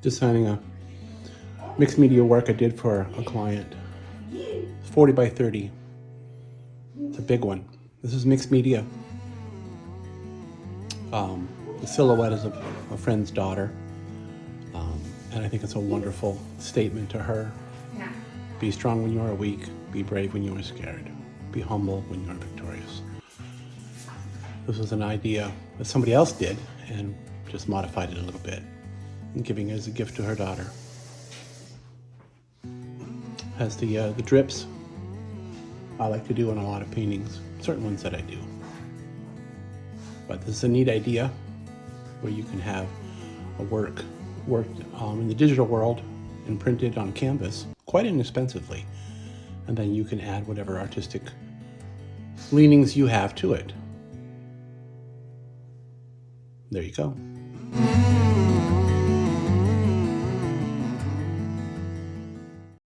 designing a mixed media work I did for a client. It's 40 by 30. It's a big one. This is mixed media. The silhouette is a friend's daughter. And I think it's a wonderful statement to her. Be strong when you are weak. Be brave when you are scared. Be humble when you are victorious. This was an idea that somebody else did and just modified it a little bit and giving it as a gift to her daughter. Has the drips I like to do in a lot of paintings, certain ones that I do. But this is a neat idea where you can have a work worked in the digital world and printed on canvas quite inexpensively. And then you can add whatever artistic leanings you have to it. There you go.